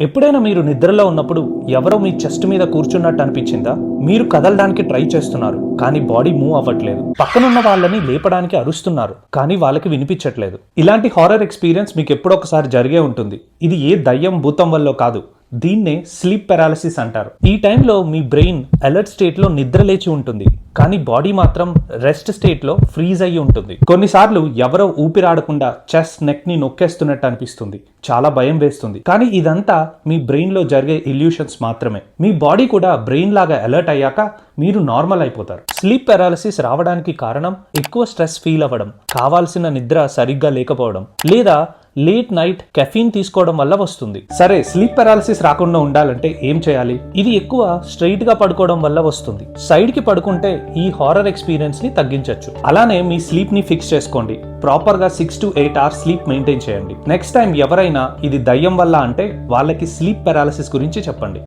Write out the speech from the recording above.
ఎప్పుడైనా మీరు నిద్రలో ఉన్నప్పుడు ఎవరో మీ చెస్ట్ మీద కూర్చున్నట్టు అనిపించిందా? మీరు కదలడానికి ట్రై చేస్తున్నారు కానీ బాడీ మూవ్ అవ్వట్లేదు. పక్కనున్న వాళ్ళని లేపడానికి అరుస్తున్నారు కానీ వాళ్ళకి వినిపించట్లేదు. ఇలాంటి హారర్ ఎక్స్పీరియన్స్ మీకు ఎప్పుడొకసారి జరిగే ఉంటుంది. ఇది ఏ దయ్యం భూతం వల్ల కాదు, దీన్నే స్లీప్ పారాలిసిస్ అంటారు. ఈ టైంలో మీ బ్రెయిన్ అలర్ట్ స్టేట్లో నిద్ర లేచి ఉంటుంది కానీ బాడీ మాత్రం రెస్ట్ స్టేట్లో ఫ్రీజ్ అయ్యి ఉంటుంది. కొన్నిసార్లు ఎవరో ఊపిరాడకుండా చెస్ట్ నెక్ ని నొక్కేస్తున్నట్టు అనిపిస్తుంది. చాలా భయం వేస్తుంది. కానీ ఇదంతా మీ బ్రెయిన్ లో జరిగే ఇల్యూషన్స్ మాత్రమే. మీ బాడీ కూడా బ్రెయిన్ లాగా అలర్ట్ అయ్యాక మీరు నార్మల్ అయిపోతారు. స్లీప్ పారాలిసిస్ రావడానికి కారణం ఎక్కువ స్ట్రెస్ ఫీల్ అవ్వడం, కావాల్సిన నిద్ర సరిగ్గా లేకపోవడం, లేదా లేట్ నైట్ కెఫీన్ తీసుకోవడం వల్ల వస్తుంది. సరే, స్లీప్ పారాలిసిస్ రాకుండా ఉండాలంటే ఏం చేయాలి? ఇది ఎక్కువ స్ట్రైట్ గా పడుకోవడం వల్ల వస్తుంది. సైడ్ కి పడుకుంటే ఈ హారర్ ఎక్స్పీరియన్స్ ని తగ్గించవచ్చు. అలానే మీ స్లీప్ ని ఫిక్స్ చేసుకోండి. ప్రాపర్ గా 6 to 8 hours స్లీప్ మెయింటైన్ చేయండి. నెక్స్ట్ టైం ఎవరైనా ఇది దయ్యం వల్ల అంటే వాళ్ళకి స్లీప్ పారాలిసిస్ గురించి చెప్పండి.